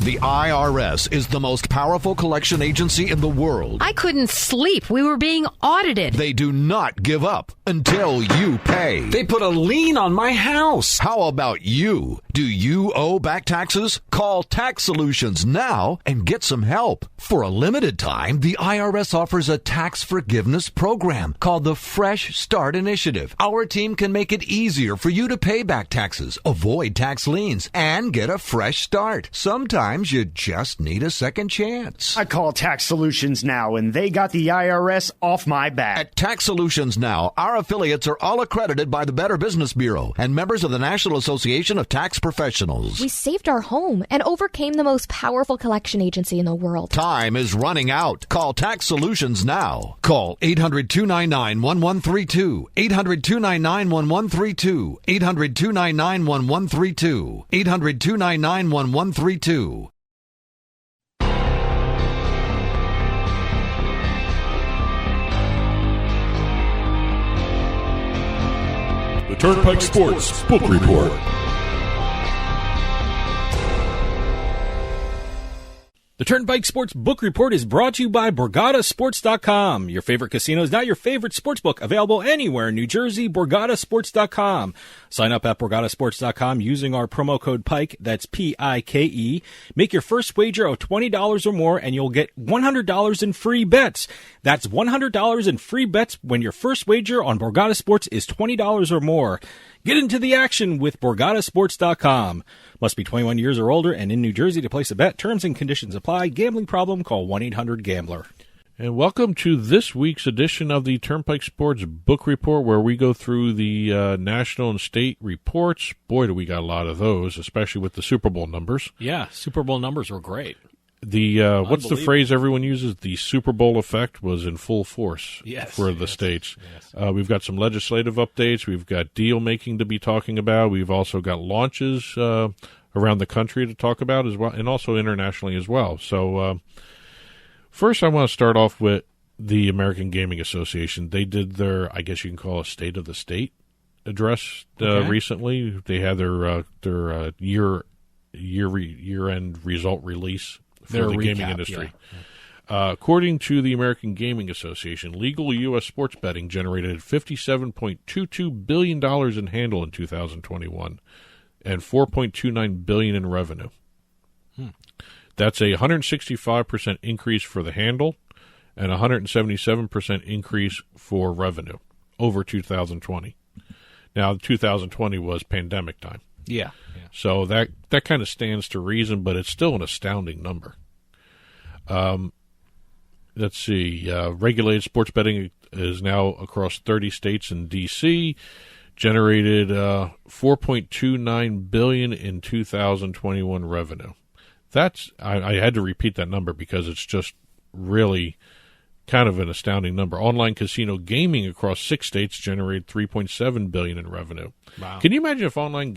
The IRS is the most powerful collection agency in the world. I couldn't sleep. We were being audited. They do not give up until you pay. They put a lien on my house. How about you? Do you owe back taxes? Call Tax Solutions now and get some help. For a limited time, the IRS offers a tax forgiveness program called the Fresh Start Initiative. Our team can make it easier for you to pay back taxes, avoid tax liens, and get a fresh start. Sometimes you just need a second chance. I call Tax Solutions now, and they got the IRS off my back. At Tax Solutions Now, our affiliates are all accredited by the Better Business Bureau and members of the National Association of Tax Professionals. We saved our home and overcame the most powerful collection agency in the world. Time is running out. Call Tax Solutions now. Call 800-299-1132. 800-299-1132. 800-299-1132. 800-299-1132. The Turnpike Sports Book Report. The Turnpike Sports Book Report is brought to you by BorgataSports.com. Your favorite casino is now your favorite sportsbook. Available anywhere in New Jersey, BorgataSports.com. Sign up at BorgataSports.com using our promo code PIKE, that's P-I-K-E. Make your first wager of $20 or more and you'll get $100 in free bets. That's $100 in free bets when your first wager on Borgata Sports is $20 or more. Get into the action with BorgataSports.com. Must be 21 years or older and in New Jersey to place a bet. Terms and conditions apply. Gambling problem? Call 1-800-GAMBLER. And welcome to this week's edition of the Turnpike Sports Book Report, where we go through the national and state reports. Boy, do we got a lot of those, especially with the Super Bowl numbers. Yeah, Super Bowl numbers were great. The what's the phrase everyone uses? The Super Bowl effect was in full force for the states. Yes. We've got some legislative updates. We've got deal making to be talking about. We've also got launches around the country to talk about as well, and also internationally as well. So first, I want to start off with the American Gaming Association. They did their, I guess you can call a State of the State address recently. They had their year-end result release for the gaming industry. Yeah. According to the American Gaming Association, legal U.S. sports betting generated $57.22 billion in handle in 2021 and $4.29 billion in revenue. That's a 165% increase for the handle and 177% increase for revenue over 2020. Now, 2020 was pandemic time. Yeah. So that kind of stands to reason, but it's still an astounding number. Let's see. Regulated sports betting is now across 30 states and D.C., generated $4.29 billion in 2021 revenue. That's I had to repeat that number because it's just really kind of an astounding number. Online casino gaming across 6 states generated $3.7 billion in revenue. Wow. Can you imagine if online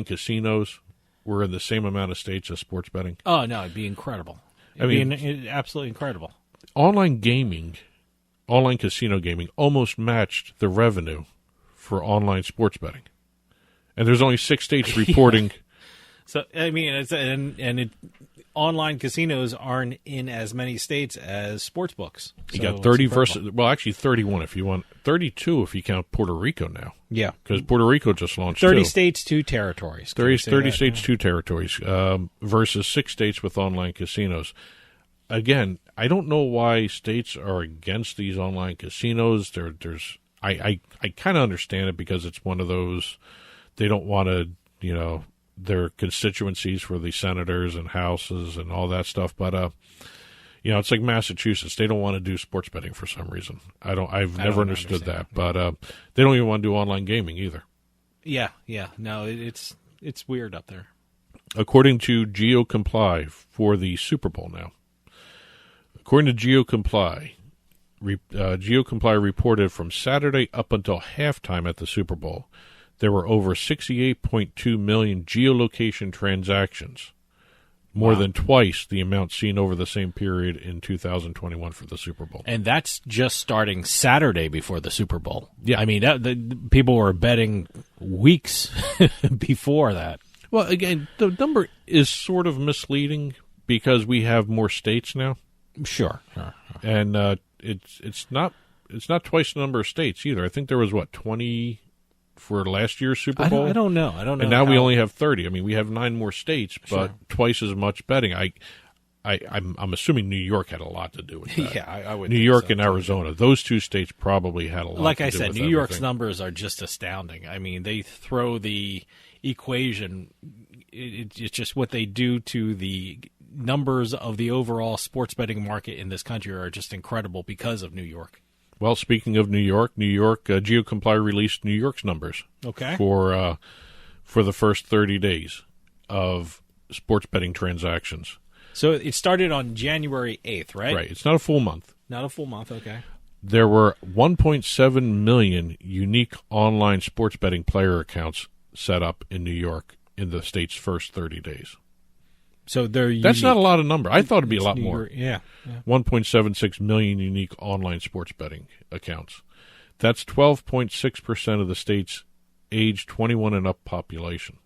casinos were in the same amount of states as sports betting? Oh, no, it'd be incredible. It'd be absolutely incredible. Online casino gaming almost matched the revenue for online sports betting. And there's only 6 states reporting. So, I mean, online casinos aren't in as many states as sports books. You got 30 versus, well, actually 31 if you want, 32 if you count Puerto Rico now. Yeah. Because Puerto Rico just launched 30 states, 2 territories. 30 states, 2 territories, versus 6 states with online casinos. Again, I don't know why states are against these online casinos. I kind of understand it because it's one of those, they don't want to, their constituencies for the senators and houses and all that stuff. But, it's like Massachusetts. They don't want to do sports betting for some reason. I've never understood that. But they don't even want to do online gaming either. Yeah. No, it's weird up there. According to GeoComply for the Super Bowl now. According to GeoComply, GeoComply reported from Saturday up until halftime at the Super Bowl, there were over 68.2 million geolocation transactions, more than twice the amount seen over the same period in 2021 for the Super Bowl. And that's just starting Saturday before the Super Bowl. Yeah. I mean, people were betting weeks before that. Well, again, the number is sort of misleading because we have more states now. Sure. And it's not twice the number of states either. I think there was 20 for last year's Super Bowl. I don't know. And now we only have 30. I mean, we have 9 more states, but twice as much betting. I'm assuming New York had a lot to do with that. Yeah, I would. New York and Arizona, those 2 states probably had a lot. Like to I do said, with New York's everything. numbers are just astounding. I mean, they throw the equation. It's just what they do to the numbers of the overall sports betting market in this country are just incredible because of New York. Well, speaking of New York, GeoComply released New York's numbers. Okay. For the first 30 days of sports betting transactions. So it started on January 8th, right? Right. It's not a full month. Not a full month, okay. There were 1.7 million unique online sports betting player accounts set up in New York in the state's first 30 days. So they're That's not a lot of number. I thought it'd be a lot New more. York, yeah. 1.76 million unique online sports betting accounts. That's 12.6% of the state's age 21 and up population.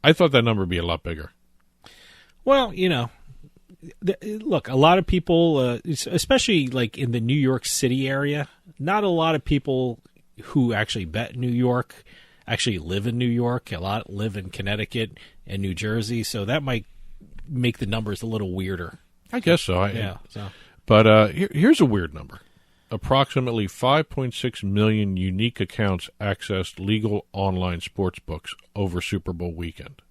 I thought that number would be a lot bigger. Well, look, a lot of people, especially like in the New York City area, not a lot of people who actually bet in New York actually live in New York. A lot live in Connecticut and New Jersey, so that might make the numbers a little weirder. I guess so. But here's a weird number. Approximately 5.6 million unique accounts accessed legal online sports books over Super Bowl weekend.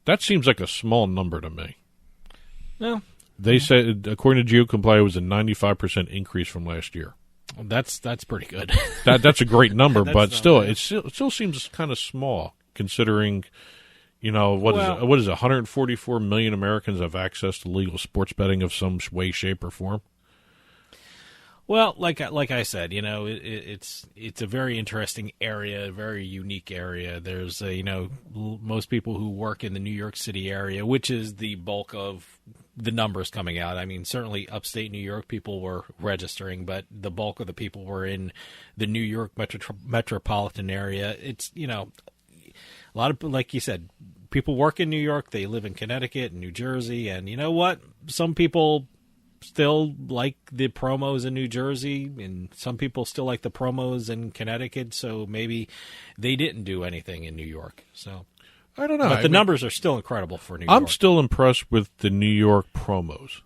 That seems like a small number to me. Well, they said, according to GeoComply, it was a 95% increase from last year. That's pretty good. That's a great number, but still, bad. it still seems kind of small considering, what is it? 144 million Americans have access to legal sports betting of some way, shape, or form. Well, like I said, it's a very interesting area, a very unique area. There's most people who work in the New York City area, which is the bulk of the numbers coming out. I mean, certainly upstate New York people were registering, but the bulk of the people were in the New York metropolitan area. It's a lot of, like you said, people work in New York. They live in Connecticut and New Jersey, and you know what? Some people still like the promos in New Jersey, and some people still like the promos in Connecticut, so maybe they didn't do anything in New York. So I don't know. But the numbers are still incredible for New York. I'm still impressed with the New York promos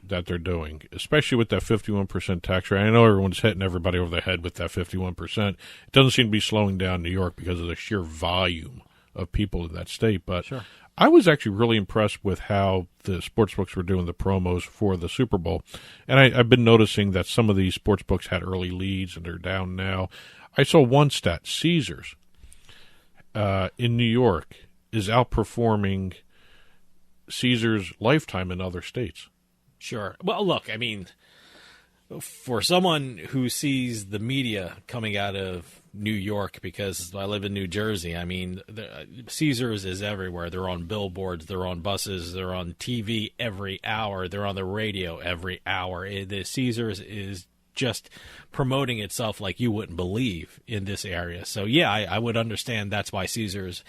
that they're doing, especially with that 51% tax rate. I know everyone's hitting everybody over the head with that 51%. It doesn't seem to be slowing down New York because of the sheer volume of people in that state, but sure. I was actually really impressed with how the sportsbooks were doing the promos for the Super Bowl. And I've been noticing that some of these sportsbooks had early leads and they're down now. I saw one stat, Caesars in New York is outperforming Caesars Lifetime in other states. Sure. Well, look, I mean, for someone who sees the media coming out of New York, because I live in New Jersey, I mean, Caesars is everywhere. They're on billboards, they're on buses, they're on TV every hour, they're on the radio every hour. The Caesars is just promoting itself like you wouldn't believe in this area. So, yeah, I would understand that's why Caesars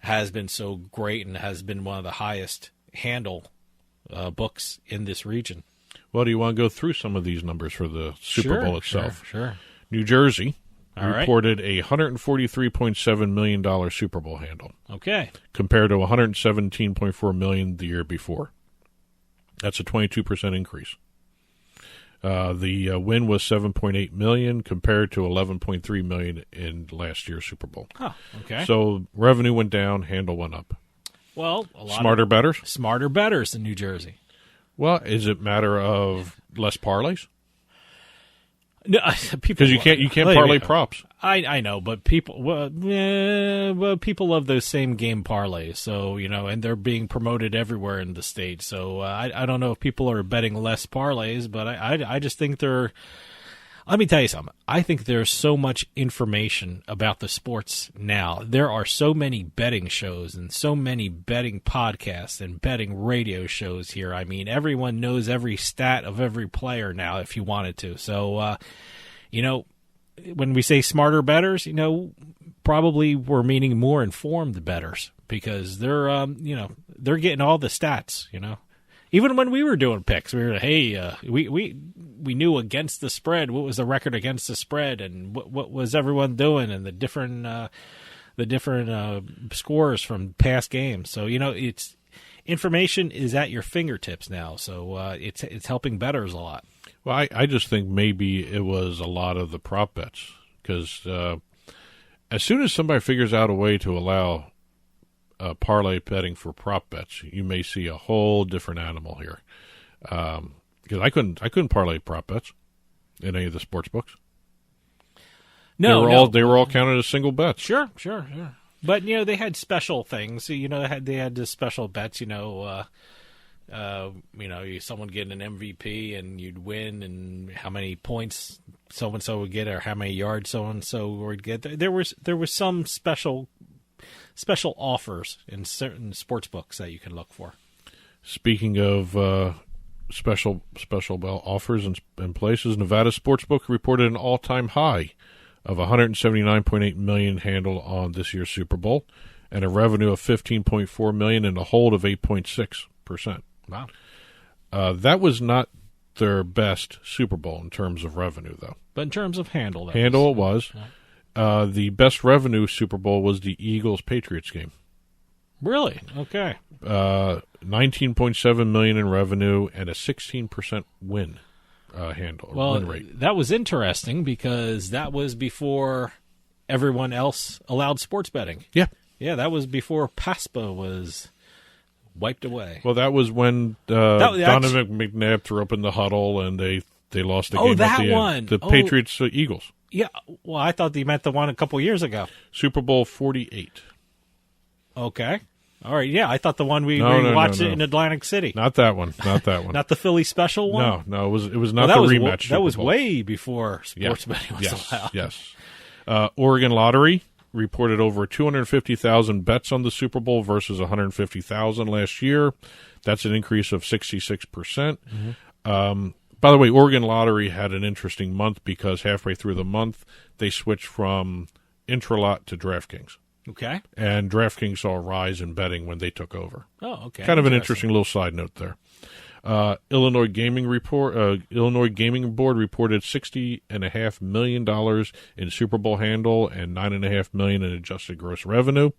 has been so great and has been one of the highest handle books in this region. Well, do you want to go through some of these numbers for the Super Bowl itself? Sure. New Jersey All reported a $143.7 million Super Bowl handle. Okay. Compared to $117.4 million the year before. That's a 22% increase. The win was $7.8 million compared to $11.3 million in last year's Super Bowl. Oh, okay. So revenue went down, handle went up. Well, a lot Smarter bettors? Smarter bettors in New Jersey. Well, is it a matter of less parlays? No, because you can't parlay props. I know, but people people love those same game parlays. So and they're being promoted everywhere in the state. So I don't know if people are betting less parlays, but I just think they're. Let me tell you something. I think there's so much information about the sports now. There are so many betting shows and so many betting podcasts and betting radio shows here. I mean, everyone knows every stat of every player now if you wanted to. So, when we say smarter bettors, probably were meaning more informed bettors because they're they're getting all the stats. Even when we were doing picks, we were we knew against the spread what was the record against the spread and what was everyone doing and the different scores from past games. So it's information is at your fingertips now. So it's helping bettors a lot. Well, I just think maybe it was a lot of the prop bets because as soon as somebody figures out a way to allow parlay betting for prop bets, you may see a whole different animal here. Because I couldn't parlay prop bets in any of the sports books. No, they were all counted as single bets. Sure. But they had special things. They had the special bets. Someone getting an MVP and you'd win, and how many points so and so would get, or how many yards so and so would get. There was some special offers in certain sports books that you can look for. Speaking of special offers and places, Nevada Sportsbook reported an all-time high of $179.8 million handle on this year's Super Bowl, and a revenue of $15.4 million and a hold of 8.6%. Wow. That was not their best Super Bowl in terms of revenue, though. But in terms of handle, it was. Yeah. The best revenue Super Bowl was the Eagles-Patriots game. Really? Okay. $19.7 million in revenue and a 16% win win rate. That was interesting because that was before everyone else allowed sports betting. Yeah. Yeah, that was before PASPA was wiped away. Well, that was when Donovan McNabb threw up in the huddle and they lost the game at the end. The Patriots Eagles. Yeah, well, I thought they meant the one a couple years ago. Super Bowl 48. Okay. All right, yeah, I thought the one we watched it in Atlantic City. Not that one. Not the Philly special one? No, it was not the rematch. That was way before sports betting was allowed. Yes. Oregon Lottery reported over 250,000 bets on the Super Bowl versus 150,000 last year. That's an increase of 66%. Mm-hmm. By the way, Oregon Lottery had an interesting month because halfway through the month, they switched from Intralot to DraftKings. Okay. And DraftKings saw a rise in betting when they took over. Oh, okay. Kind of an interesting little side note there. Illinois Gaming Board reported $60.5 million in Super Bowl handle and $9.5 million in adjusted gross revenue.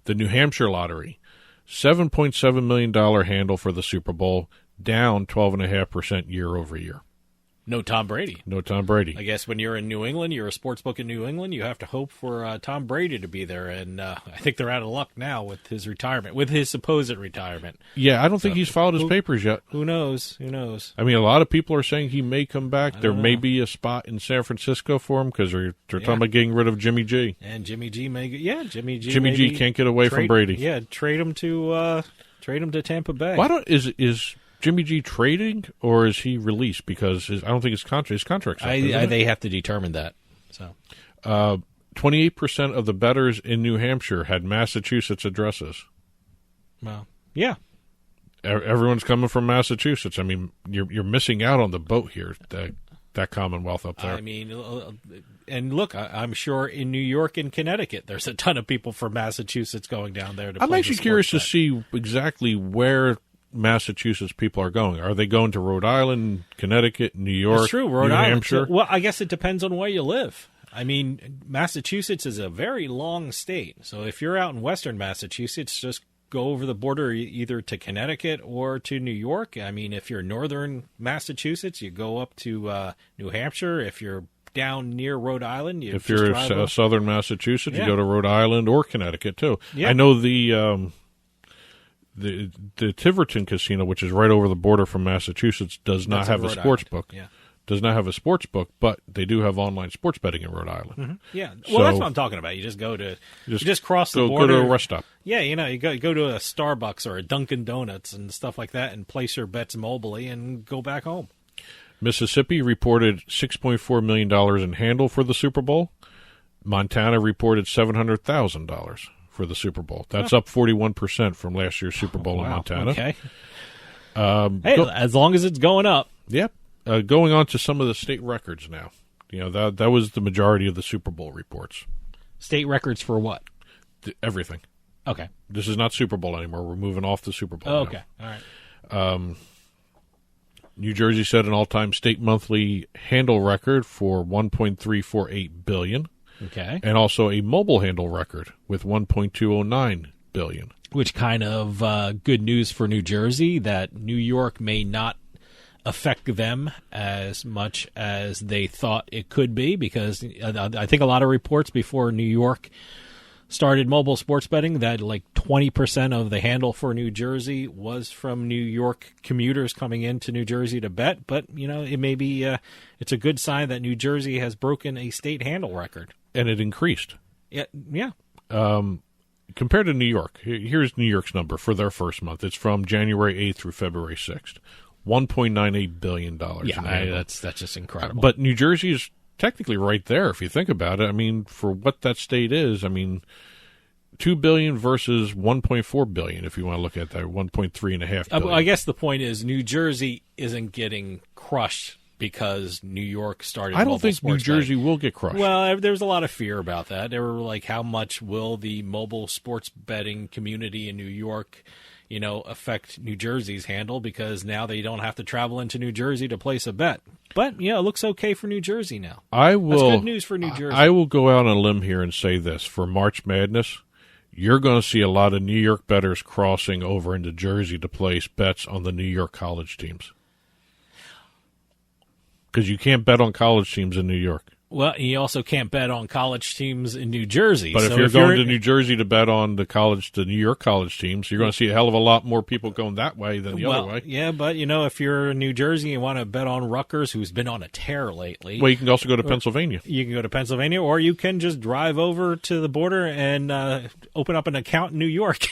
The New Hampshire Lottery, $7.7 million handle for the Super Bowl, down 12.5% year over year. No Tom Brady. I guess when you're in New England, you're a sportsbook in New England, you have to hope for Tom Brady to be there. And I think they're out of luck now with his retirement, with his supposed retirement. Yeah, I don't think he's filed his papers yet. Who knows? I mean, a lot of people are saying he may come back. There may be a spot in San Francisco for him because they're talking about getting rid of Jimmy G. And Jimmy G Jimmy G can't get away from Brady. Yeah, trade him to Tampa Bay. Why don't is Jimmy G trading or is he released? Because I don't think his contract's up, they have to determine that. So, 28% of the bettors in New Hampshire had Massachusetts addresses. Well, yeah, everyone's coming from Massachusetts. I mean, you're missing out on the boat here. That Commonwealth up there. I mean, and look, I'm sure in New York and Connecticut, there's a ton of people from Massachusetts going down there. I'm actually curious to see exactly where Massachusetts people are going. Are they going to Rhode Island, Connecticut, New York, That's true, Rhode New Island. Hampshire? Well, I guess it depends on where you live. I mean, Massachusetts is a very long state. So if you're out in western Massachusetts, just go over the border either to Connecticut or to New York. I mean, if you're northern Massachusetts, you go up to New Hampshire. If you're down near Rhode Island, if you're southern Massachusetts, you go to Rhode Island or Connecticut too. Yeah. I know the Tiverton Casino, which is right over the border from Massachusetts, does not have a sports book. Yeah. Does not have a sports book, but they do have online sports betting in Rhode Island. Mm-hmm. Yeah, well, that's what I'm talking about. You just go to, cross the border. Go to a rest stop. Yeah, you go to a Starbucks or a Dunkin' Donuts and stuff like that, and place your bets mobily and go back home. Mississippi reported $6.4 million in handle for the Super Bowl. Montana reported $700,000 for the Super Bowl. That's up 41% from last year's Super Bowl in Montana. Okay. As long as it's going up. Yep. Going on to some of the state records now. You know, that was the majority of the Super Bowl reports. State records for what? Everything. Okay. This is not Super Bowl anymore. We're moving off the Super Bowl. Oh, okay. All right. New Jersey set an all-time state monthly handle record for $1.348 billion. Okay. And also a mobile handle record with $1.209 billion. Which kind of good news for New Jersey that New York may not affect them as much as they thought it could be, because I think a lot of reports before New York started mobile sports betting that like 20% of the handle for New Jersey was from New York commuters coming into New Jersey to bet. But, it may be it's a good sign that New Jersey has broken a state handle record. And it increased. Yeah. Compared to New York, here's New York's number for their first month. It's from January 8th through February 6th. $1.98 billion. Yeah, that's just incredible. But New Jersey is technically right there if you think about it. I mean, for what that state is, I mean, $2 billion versus $1.4 billion if you want to look at that, $1.3.5 billion. I guess the point is New Jersey isn't getting crushed because New York started. I don't think New Jersey will get crushed. Well, there's a lot of fear about that. They were like, how much will the mobile sports betting community in New York affect New Jersey's handle, because now they don't have to travel into New Jersey to place a bet. But, it looks okay for New Jersey now. That's good news for New Jersey. I will go out on a limb here and say this. For March Madness, you're going to see a lot of New York bettors crossing over into Jersey to place bets on the New York college teams. Because you can't bet on college teams in New York. Well, you also can't bet on college teams in New Jersey. But if you're going to New Jersey to bet on the New York college teams, you're going to see a hell of a lot more people going that way than the other way. Yeah, but, if you're in New Jersey and want to bet on Rutgers, who's been on a tear lately. Well, you can also go to Pennsylvania. You can go to Pennsylvania, or you can just drive over to the border and open up an account in New York.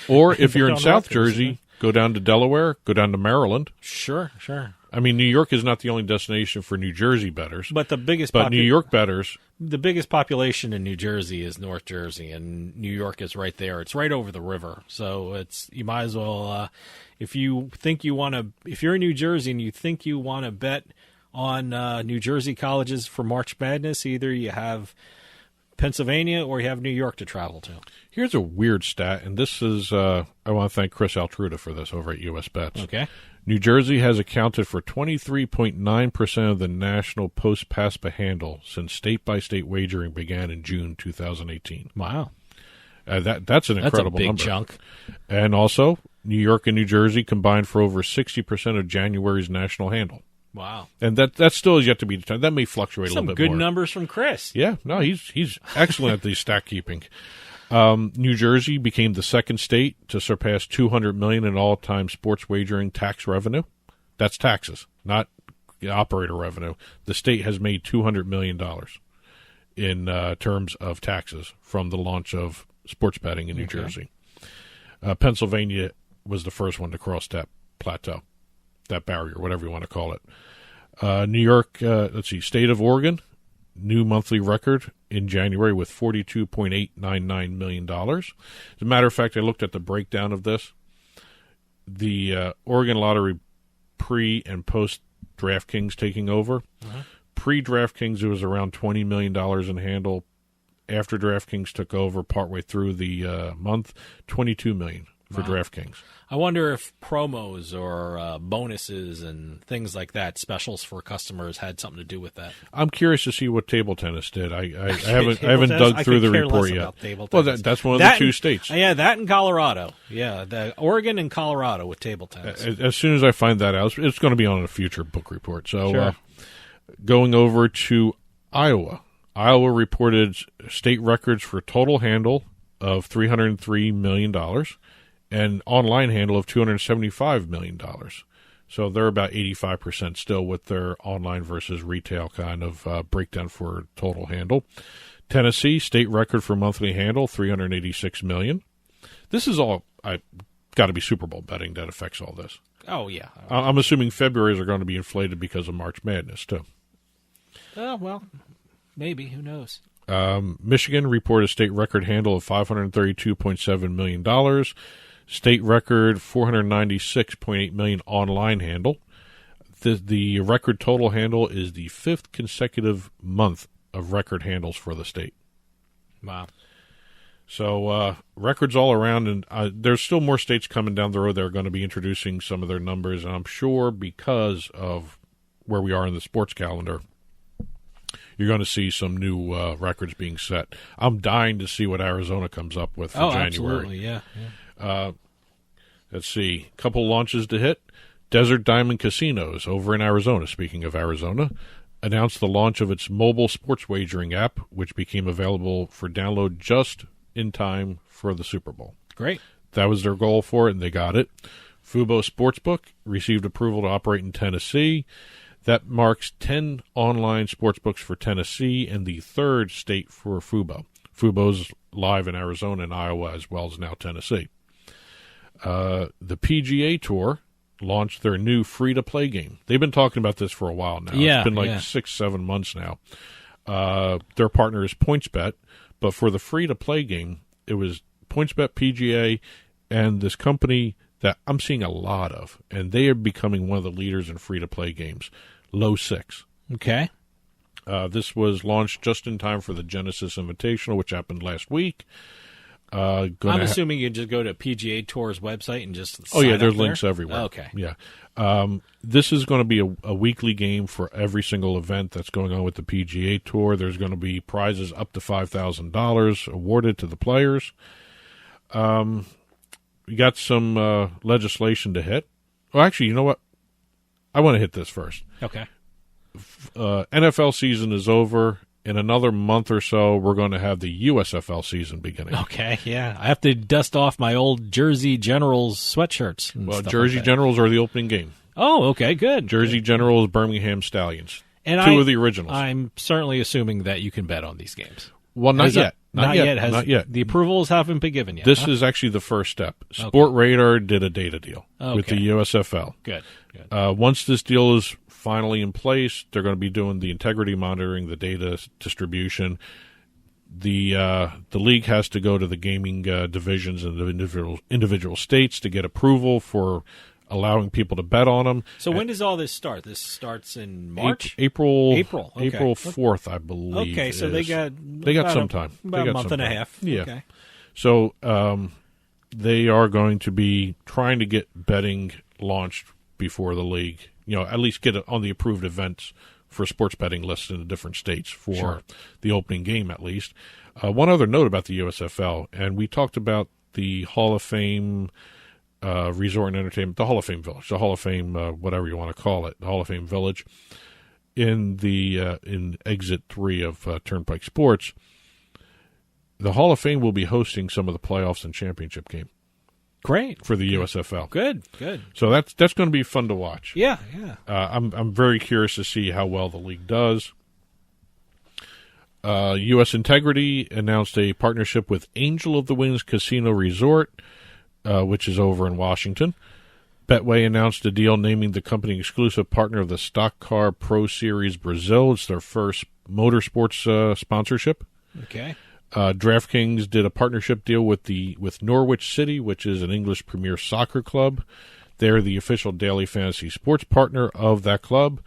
Or if you're in South Jersey, go down to Delaware, go down to Maryland. Sure. I mean, New York is not the only destination for New Jersey bettors. But New York bettors. The biggest population in New Jersey is North Jersey, and New York is right there. It's right over the river. So you might as well, if you're in New Jersey and you think you want to bet on New Jersey colleges for March Madness, either you have Pennsylvania or you have New York to travel to. Here's a weird stat, and this is, I want to thank Chris Altruda for this over at US Bets. Okay. New Jersey has accounted for 23.9% of the national post-PASPA handle since state-by-state wagering began in June 2018. Wow. That's an incredible number. That's a big chunk. And also, New York and New Jersey combined for over 60% of January's national handle. Wow. And that still is yet to be determined. That may fluctuate a little bit more. Some good numbers from Chris. Yeah, no, he's excellent at the stat keeping. New Jersey became the second state to surpass $200 million in all-time sports wagering tax revenue. That's taxes, not operator revenue. The state has made $200 million in terms of taxes from the launch of sports betting in New Jersey. Pennsylvania was the first one to cross that plateau, that barrier, whatever you want to call it. New York, state of Oregon, new monthly record in January with $42.899 million. As a matter of fact, I looked at the breakdown of this. The Oregon Lottery pre- and post-DraftKings taking over. Pre-DraftKings, it was around $20 million in handle. After DraftKings took over partway through the month, $22 million for DraftKings. I wonder if promos or bonuses and things like that, specials for customers, had something to do with that. I'm curious to see what table tennis did. I haven't dug through the report yet. Well, that's one of the two states. Yeah, that and Colorado. Yeah, the Oregon and Colorado with table tennis. As soon as I find that out, it's going to be on a future book report. So sure. Going over to Iowa. Iowa reported state records for total handle of $303 million. And online handle of $275 million. So they're about 85% still with their online versus retail kind of breakdown for total handle. Tennessee, state record for monthly handle, $386 million. This is all got to be Super Bowl betting that affects all this. Oh, yeah. I'm assuming February's are going to be inflated because of March Madness, too. Oh, well, maybe. Who knows? Michigan reported state record handle of $532.7 million. State record, $496.8 million online handle. The record total handle is the fifth consecutive month of record handles for the state. Wow. So records all around, and there's still more states coming down the road that are going to be introducing some of their numbers, and I'm sure because of where we are in the sports calendar, you're going to see some new records being set. I'm dying to see what Arizona comes up with for January. Absolutely, yeah. Let's see, a couple launches to hit. Desert Diamond Casinos over in Arizona, speaking of Arizona, announced the launch of its mobile sports wagering app, which became available for download just in time for the Super Bowl. Great. That was their goal for it, and they got it. Fubo Sportsbook received approval to operate in Tennessee. That marks 10 online sportsbooks for Tennessee and the third state for Fubo. Fubo's live in Arizona and Iowa as well as now Tennessee. The PGA Tour launched their new free-to-play game. They've been talking about this for a while now. Yeah, it's been like 6-7 months now. Their partner is PointsBet, but for the free-to-play game, it was PointsBet, PGA, and this company that I'm seeing a lot of, and they are becoming one of the leaders in free-to-play games, Low Six. Okay. This was launched just in time for the Genesis Invitational, which happened last week. I'm assuming you just go to PGA Tour's website and just there's links everywhere. Okay. Yeah. This is going to be a weekly game for every single event that's going on with the PGA Tour. There's going to be prizes up to $5,000 awarded to the players. We got some legislation to hit. Well, actually, you know what? I want to hit this first. Okay. NFL season is over. In another month or so, we're going to have the USFL season beginning. Okay, yeah. I have to dust off my old Jersey Generals sweatshirts. Well, Jersey Generals are the opening game. Oh, okay, good. Jersey Generals, Birmingham Stallions. And two of the originals. I'm certainly assuming that you can bet on these games. Well, not yet. Not yet. The approvals haven't been given yet. This is actually the first step. Sport Radar did a data deal with the USFL. Good. Once this deal is finally in place, they're going to be doing the integrity monitoring, the data distribution. The league has to go to the gaming divisions in the individual states to get approval for allowing people to bet on them. So when does all this start? This starts in March? April Okay. April 4th, I believe. Okay, so they got some time. About a month and a half. Yeah. Okay. So they are going to be trying to get betting launched before the league, at least get it on the approved events for sports betting lists in the different states for the opening game at least. One other note about the USFL, and we talked about the Hall of Fame Resort and Entertainment, the Hall of Fame Village, the Hall of Fame, whatever you want to call it, the Hall of Fame Village, in Exit 3 of Turnpike Sports. The Hall of Fame will be hosting some of the playoffs and championship game. Great. For the USFL. Good. So that's going to be fun to watch. Yeah. I'm very curious to see how well the league does. U.S. Integrity announced a partnership with Angel of the Winds Casino Resort, which is over in Washington. Betway announced a deal naming the company exclusive partner of the Stock Car Pro Series Brazil. It's their first motorsports sponsorship. Okay. DraftKings did a partnership deal with Norwich City, which is an English Premier Soccer club. They're the official daily fantasy sports partner of that club.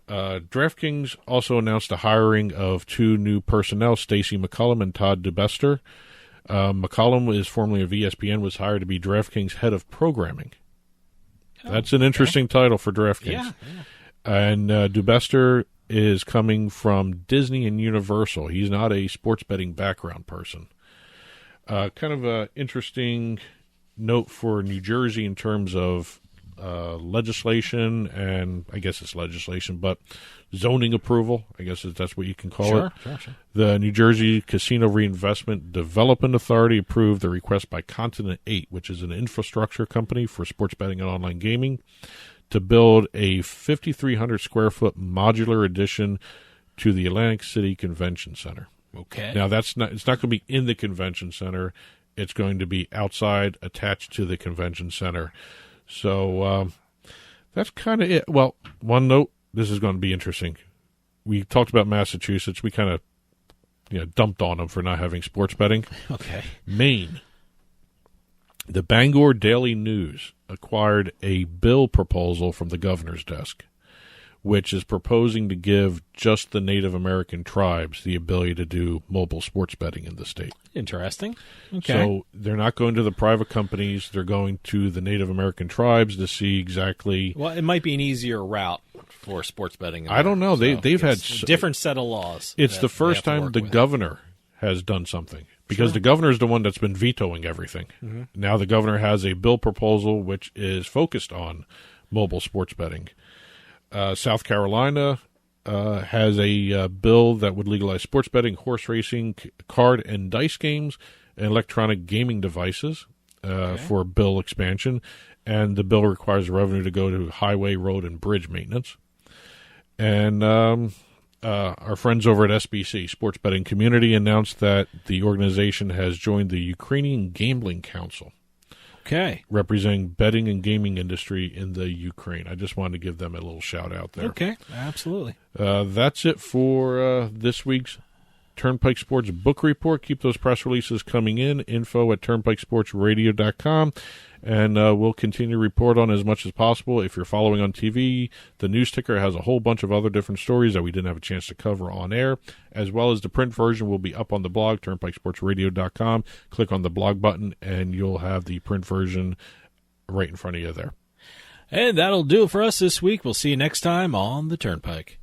DraftKings also announced the hiring of two new personnel, Stacey McCullum and Todd DeBester. McCullum is formerly of ESPN, was hired to be DraftKings head of programming. That's an interesting title for DraftKings. Yeah. And DeBester is coming from Disney and Universal. He's not a sports betting background person. Kind of an interesting note for New Jersey in terms of legislation, and I guess it's legislation, but zoning approval, I guess that's what you can call it. Sure. The New Jersey Casino Reinvestment Development Authority approved the request by Continent 8, which is an infrastructure company for sports betting and online gaming, to build a 5,300 square foot modular addition to the Atlantic City Convention Center. Okay. Now it's not going to be in the convention center. It's going to be outside, attached to the convention center. So that's kind of it. Well, one note, this is going to be interesting. We talked about Massachusetts. We kind of dumped on them for not having sports betting. Okay. Maine. The Bangor Daily News acquired a bill proposal from the governor's desk, which is proposing to give just the Native American tribes the ability to do mobile sports betting in the state. Interesting. Okay. So they're not going to the private companies. They're going to the Native American tribes to see exactly. Well, it might be an easier route for sports betting. I don't know. So They've had a different set of laws. It's the first time the governor has done something, because the governor is the one that's been vetoing everything. Mm-hmm. Now the governor has a bill proposal which is focused on mobile sports betting. South Carolina has a bill that would legalize sports betting, horse racing, card and dice games, and electronic gaming devices for bill expansion. And the bill requires the revenue to go to highway, road, and bridge maintenance. And our friends over at SBC, Sports Betting Community, announced that the organization has joined the Ukrainian Gambling Council. Okay. Representing betting and gaming industry in the Ukraine. I just wanted to give them a little shout out there. Okay, absolutely. That's it for this week's Turnpike Sports Book Report. Keep those press releases coming in. Info at turnpikesportsradio.com. And we'll continue to report on as much as possible. If you're following on TV, the news ticker has a whole bunch of other different stories that we didn't have a chance to cover on air, as well as the print version will be up on the blog, turnpikesportsradio.com. Click on the blog button, and you'll have the print version right in front of you there. And that'll do it for us this week. We'll see you next time on the Turnpike.